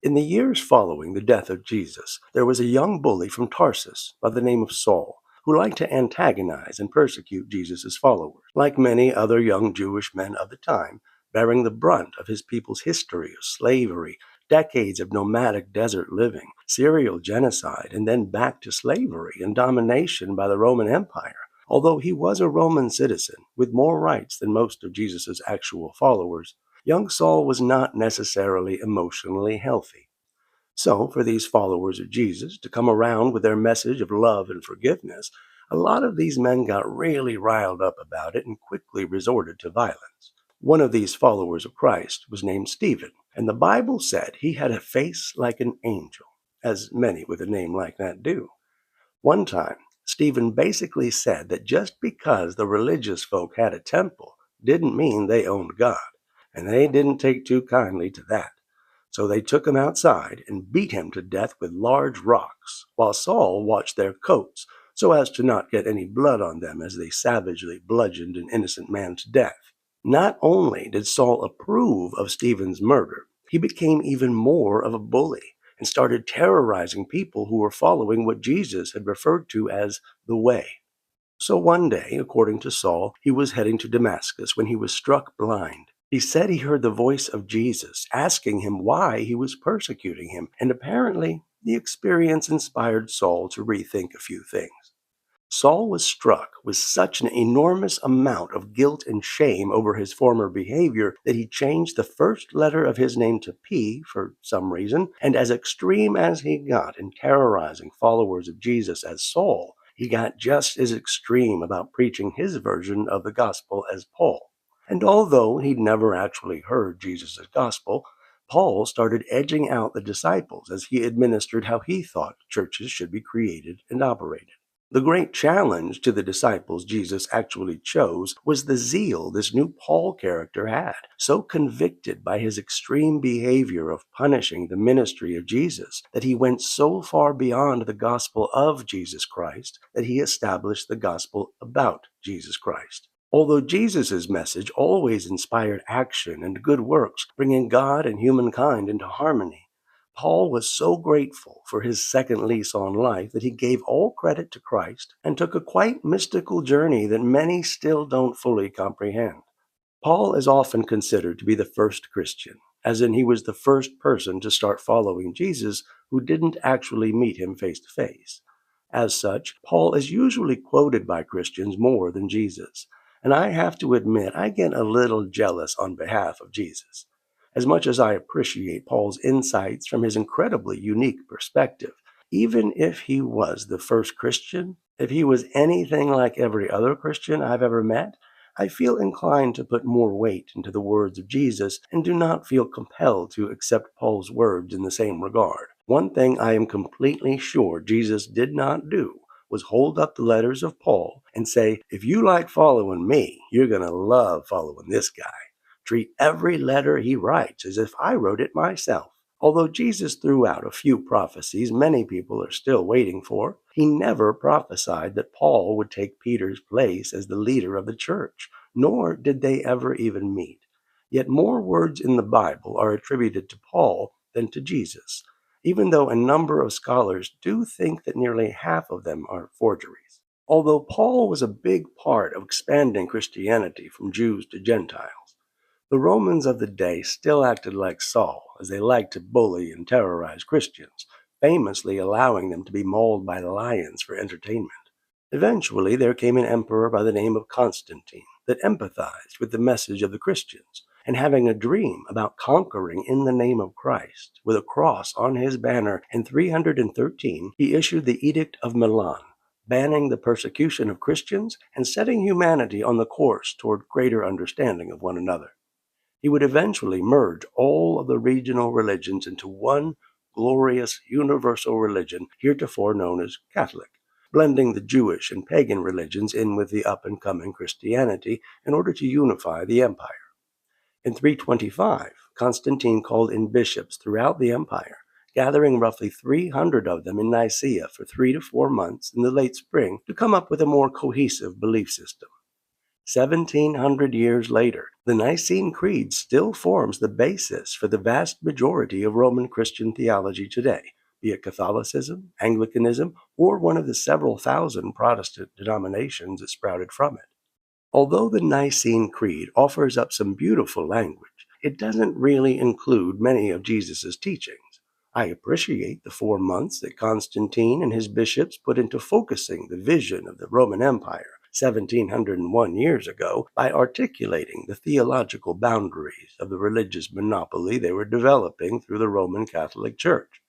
In the years following the death of Jesus, there was a young bully from Tarsus by the name of Saul, who liked to antagonize and persecute Jesus' followers. Like many other young Jewish men of the time, bearing the brunt of his people's history of slavery, decades of nomadic desert living, serial genocide, and then back to slavery and domination by the Roman Empire. Although he was a Roman citizen with more rights than most of Jesus' actual followers, young Saul was not necessarily emotionally healthy. So, for these followers of Jesus to come around with their message of love and forgiveness, a lot of these men got really riled up about it and quickly resorted to violence. One of these followers of Christ was named Stephen, and the Bible said he had a face like an angel, as many with a name like that do. One time, Stephen basically said that just because the religious folk had a temple didn't mean they owned God, and they didn't take too kindly to that. So they took him outside and beat him to death with large rocks, while Saul watched their coats so as to not get any blood on them as they savagely bludgeoned an innocent man to death. Not only did Saul approve of Stephen's murder, he became even more of a bully and started terrorizing people who were following what Jesus had referred to as the Way. So one day, according to Saul, he was heading to Damascus when he was struck blind. He said he heard the voice of Jesus asking him why he was persecuting him, and apparently the experience inspired Saul to rethink a few things. Saul was struck with such an enormous amount of guilt and shame over his former behavior that he changed the first letter of his name to P for some reason, and as extreme as he got in terrorizing followers of Jesus as Saul, he got just as extreme about preaching his version of the gospel as Paul. And although he'd never actually heard Jesus' gospel, Paul started edging out the disciples as he administered how he thought churches should be created and operated. The great challenge to the disciples Jesus actually chose was the zeal this new Paul character had, so convicted by his extreme behavior of punishing the ministry of Jesus that he went so far beyond the gospel of Jesus Christ that he established the gospel about Jesus Christ. Although Jesus' message always inspired action and good works, bringing God and humankind into harmony, Paul was so grateful for his second lease on life that he gave all credit to Christ and took a quite mystical journey that many still don't fully comprehend. Paul is often considered to be the first Christian, as in he was the first person to start following Jesus who didn't actually meet him face to face. As such, Paul is usually quoted by Christians more than Jesus, and I have to admit I get a little jealous on behalf of Jesus. As much as I appreciate Paul's insights from his incredibly unique perspective, even if he was the first Christian, if he was anything like every other Christian I've ever met, I feel inclined to put more weight into the words of Jesus and do not feel compelled to accept Paul's words in the same regard. One thing I am completely sure Jesus did not do was hold up the letters of Paul and say, if you like following me, you're going to love following this guy. Treat every letter he writes as if I wrote it myself. Although Jesus threw out a few prophecies many people are still waiting for, he never prophesied that Paul would take Peter's place as the leader of the church, nor did they ever even meet. Yet more words in the Bible are attributed to Paul than to Jesus, even though a number of scholars do think that nearly half of them are forgeries. Although Paul was a big part of expanding Christianity from Jews to Gentiles, the Romans of the day still acted like Saul, as they liked to bully and terrorize Christians, famously allowing them to be mauled by lions for entertainment. Eventually, there came an emperor by the name of Constantine that empathized with the message of the Christians, and having a dream about conquering in the name of Christ, with a cross on his banner, in 313 he issued the Edict of Milan, banning the persecution of Christians and setting humanity on the course toward greater understanding of one another. He would eventually merge all of the regional religions into one glorious universal religion heretofore known as Catholic, blending the Jewish and pagan religions in with the up-and-coming Christianity in order to unify the empire. In 325, Constantine called in bishops throughout the empire, gathering roughly 300 of them in Nicea for 3 to 4 months in the late spring to come up with a more cohesive belief system. 1700 years later, the Nicene Creed still forms the basis for the vast majority of Roman Christian theology today, be it Catholicism, Anglicanism, or one of the several thousand Protestant denominations that sprouted from it. Although the Nicene Creed offers up some beautiful language, it doesn't really include many of Jesus' teachings. I appreciate the 4 months that Constantine and his bishops put into focusing the vision of the Roman Empire 1701 years ago by articulating the theological boundaries of the religious monopoly they were developing through the Roman Catholic Church.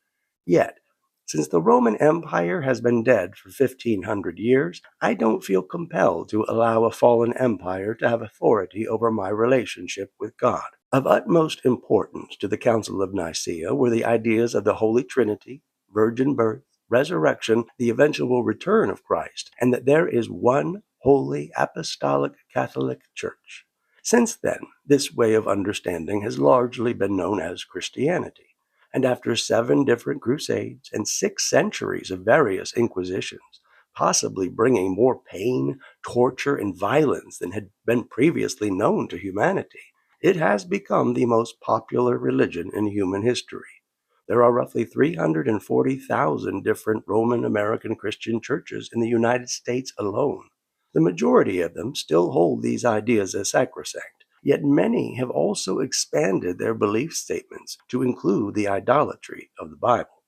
Yet, since the Roman Empire has been dead for 1500 years, I don't feel compelled to allow a fallen empire to have authority over my relationship with God. Of utmost importance to the Council of Nicea were the ideas of the Holy Trinity, virgin birth, resurrection, the eventual return of Christ, and that there is one holy apostolic Catholic Church. Since then, this way of understanding has largely been known as Christianity. And after 7 different crusades and 6 centuries of various inquisitions, possibly bringing more pain, torture, and violence than had been previously known to humanity, it has become the most popular religion in human history. There are roughly 340,000 different Roman American Christian churches in the United States alone. The majority of them still hold these ideas as sacrosanct, yet many have also expanded their belief statements to include the idolatry of the Bible.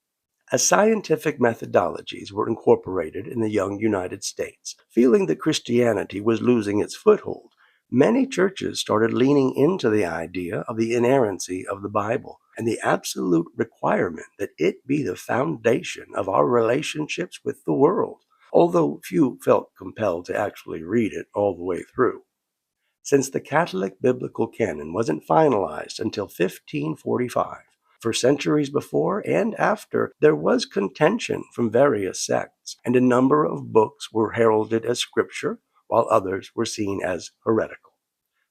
As scientific methodologies were incorporated in the young United States, feeling that Christianity was losing its foothold, many churches started leaning into the idea of the inerrancy of the Bible and the absolute requirement that it be the foundation of our relationships with the world, although few felt compelled to actually read it all the way through. Since the Catholic biblical canon wasn't finalized until 1545, for centuries before and after, there was contention from various sects, and a number of books were heralded as scripture, while others were seen as heretical.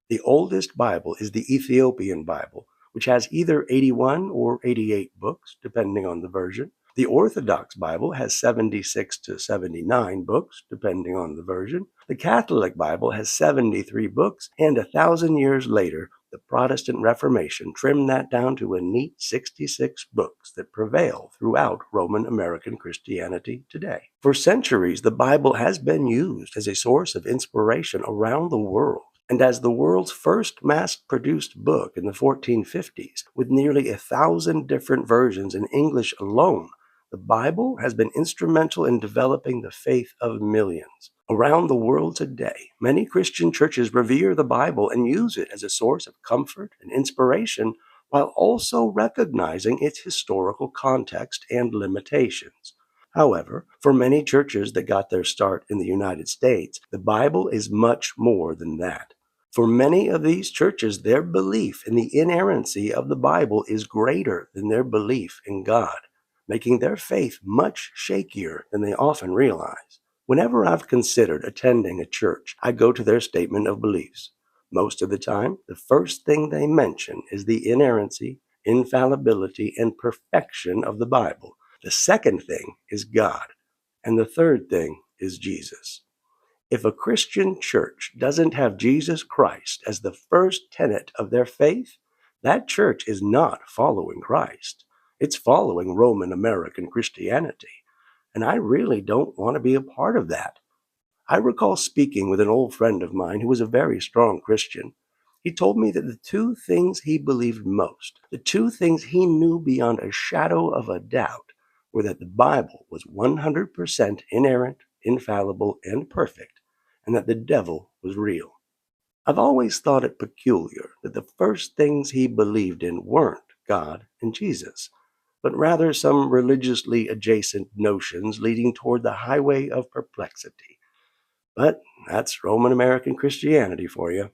The oldest Bible is the Ethiopian Bible, which has either 81 or 88 books, depending on the version. The Orthodox Bible has 76 to 79 books, depending on the version. The Catholic Bible has 73 books, and 1,000 years later, the Protestant Reformation trimmed that down to a neat 66 books that prevail throughout Roman American Christianity today. For centuries, the Bible has been used as a source of inspiration around the world. And as the world's first mass-produced book in the 1450s, with nearly 1,000 different versions in English alone, the Bible has been instrumental in developing the faith of millions. Around the world today, many Christian churches revere the Bible and use it as a source of comfort and inspiration, while also recognizing its historical context and limitations. However, for many churches that got their start in the United States, the Bible is much more than that. For many of these churches, their belief in the inerrancy of the Bible is greater than their belief in God, making their faith much shakier than they often realize. Whenever I've considered attending a church, I go to their statement of beliefs. Most of the time, the first thing they mention is the inerrancy, infallibility, and perfection of the Bible. The second thing is God, and the third thing is Jesus. If a Christian church doesn't have Jesus Christ as the first tenet of their faith, that church is not following Christ. It's following Roman American Christianity. And I really don't want to be a part of that. I recall speaking with an old friend of mine who was a very strong Christian. He told me that the 2 things he believed most, the 2 things he knew beyond a shadow of a doubt, were that the Bible was 100% inerrant, infallible, and perfect, and that the devil was real. I've always thought it peculiar that the first things he believed in weren't God and Jesus, but rather some religiously adjacent notions leading toward the highway of perplexity. But that's Roman American Christianity for you.